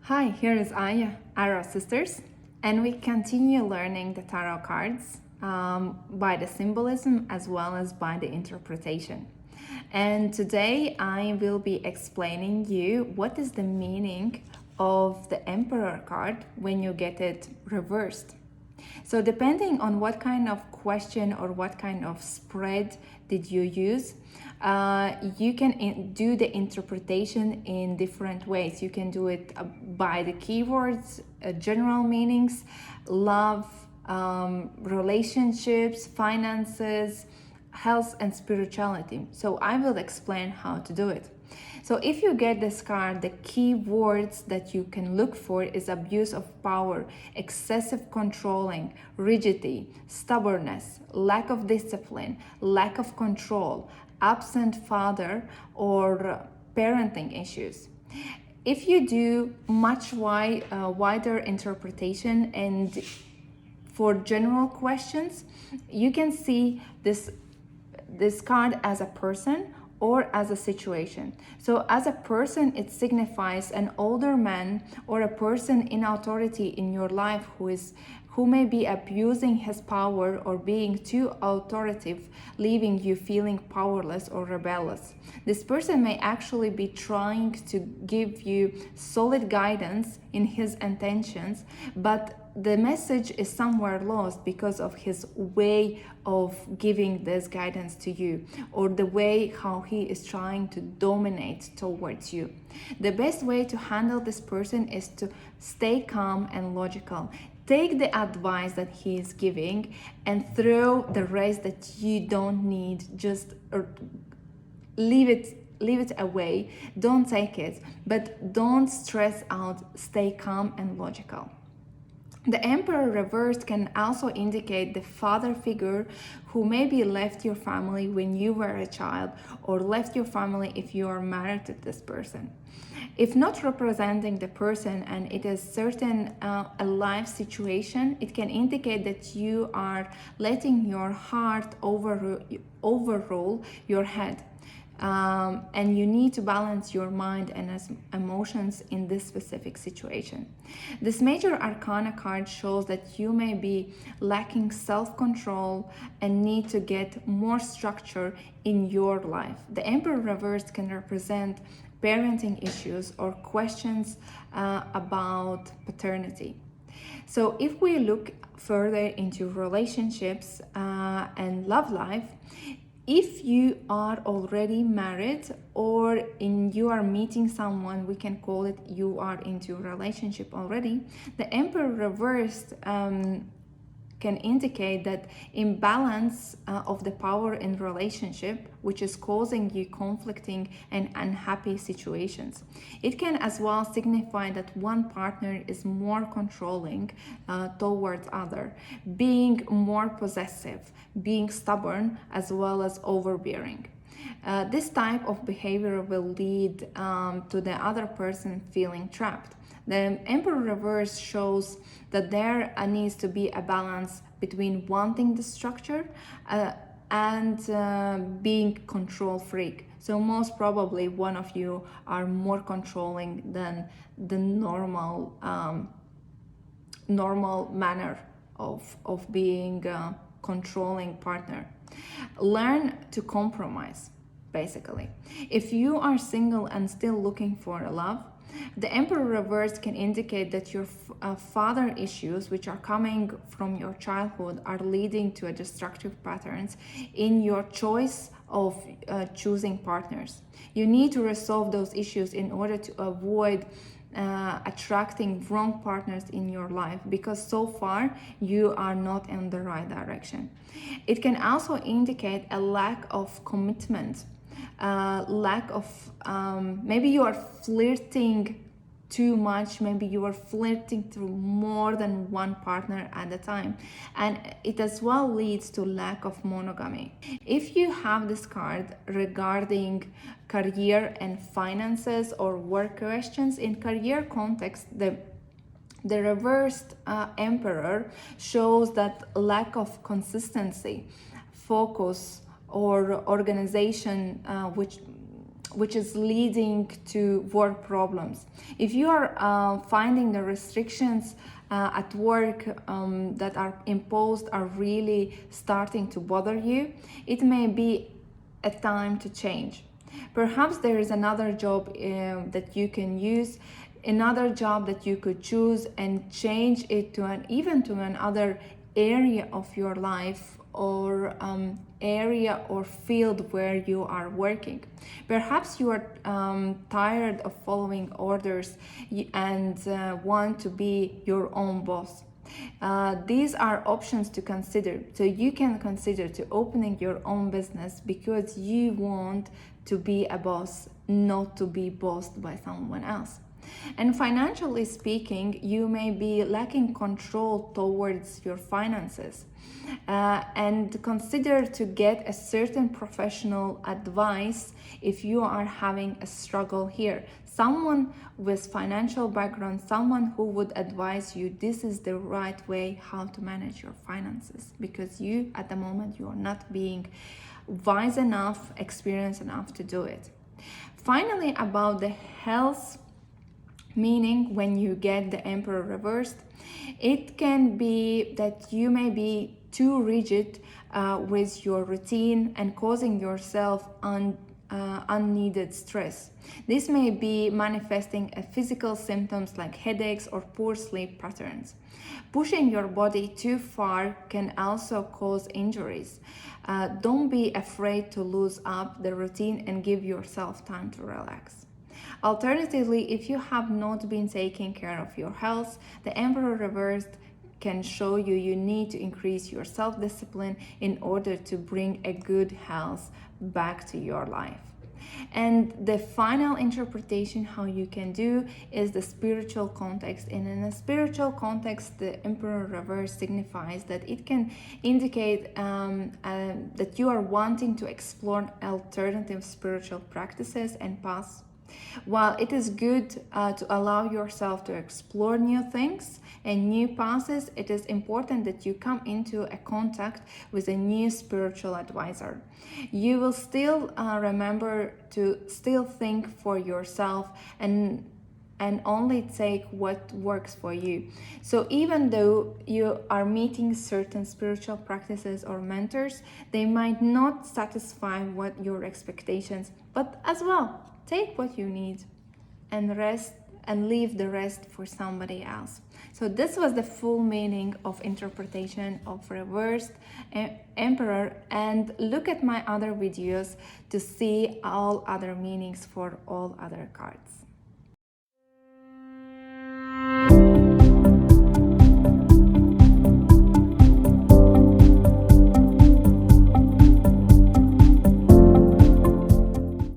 Hi, here is Aya, our sisters, and we continue learning the tarot cards by the symbolism as well as by the interpretation. And today I will be explaining you what is the meaning of the Emperor card when you get it reversed. So depending on what kind of question or what kind of spread did you use, you can do the interpretation in different ways. You can do it by the keywords, general meanings, love, relationships, finances, health and spirituality. So I will explain how to do it. So if you get this card, the key words that you can look for is abuse of power, excessive controlling, rigidity, stubbornness, lack of discipline, lack of control, absent father, or parenting issues. If you do much wider interpretation and for general questions, you can see this card as a person or as a situation. So as a person, it signifies an older man or a person in authority in your life who may be abusing his power or being too authoritative, leaving you feeling powerless or rebellious. This person may actually be trying to give you solid guidance in his intentions, but the message is somewhere lost because of his way of giving this guidance to you, or the way how he is trying to dominate towards you. The best way to handle this person is to stay calm and logical. Take the advice that he is giving and throw the rest that you don't need. Just leave it away. Don't take it, but don't stress out. Stay calm and logical. The Emperor reversed can also indicate the father figure who maybe left your family when you were a child, or left your family if you are married to this person. If not representing the person and it is certain a life situation, it can indicate that you are letting your heart overrule your head. And you need to balance your mind and emotions in this specific situation. This Major Arkana card shows that you may be lacking self-control and need to get more structure in your life. The Emperor reversed can represent parenting issues or questions about paternity. So if we look further into relationships and love life, if you are already married or you are meeting someone, we can call it you are into a relationship already. The Emperor reversed can indicate that imbalance of the power in relationship, which is causing you conflicting and unhappy situations. It can as well signify that one partner is more controlling towards other, being more possessive, being stubborn, as well as overbearing. This type of behavior will lead to the other person feeling trapped. The Emperor reverse shows that there needs to be a balance between wanting the structure and being control freak. So most probably one of you are more controlling than the normal manner of being a controlling partner. Learn to compromise, basically. If you are single and still looking for a love, the Emperor reverse can indicate that your father issues, which are coming from your childhood, are leading to a destructive patterns in your choice of choosing partners. You need to resolve those issues in order to avoid attracting wrong partners in your life, because so far you are not in the right direction. It can also indicate a lack of commitment. Lack of maybe you are flirting too much, maybe you are flirting through more than one partner at a time, and it as well leads to lack of monogamy. If you have this card regarding career and finances or work questions, in career context, the reversed Emperor shows that lack of consistency, focus, or organization, which is leading to work problems. If you are finding the restrictions at work that are imposed are really starting to bother you, it may be a time to change. Perhaps there is another job that you can use, another job that you could choose and change it to even to another area of your life, or area or field where you are working. Perhaps you are tired of following orders and want to be your own boss. These are options to consider. So you can consider to opening your own business because you want to be a boss, not to be bossed by someone else. And financially speaking, you may be lacking control towards your finances, and consider to get a certain professional advice if you are having a struggle here. Someone with financial background, someone who would advise you this is the right way how to manage your finances, because you at the moment you are not being wise enough, experienced enough to do it. Finally, about the health meaning, when you get the Emperor reversed, it can be that you may be too rigid with your routine and causing yourself unneeded stress. This may be manifesting physical symptoms like headaches or poor sleep patterns. Pushing your body too far can also cause injuries. Don't be afraid to loosen up the routine and give yourself time to relax. Alternatively, if you have not been taking care of your health, the Emperor reversed can show you you need to increase your self-discipline in order to bring a good health back to your life. And the final interpretation how you can do is the spiritual context. And in a spiritual context, the Emperor reverse signifies that it can indicate that you are wanting to explore alternative spiritual practices and paths. While it is good to allow yourself to explore new things and new paths, it is important that you come into a contact with a new spiritual advisor. You will still remember to still think for yourself and only take what works for you. So even though you are meeting certain spiritual practices or mentors, they might not satisfy what your expectations, but as well, take what you need and rest and leave the rest for somebody else. So this was the full meaning of interpretation of reversed Emperor, and look at my other videos to see all other meanings for all other cards.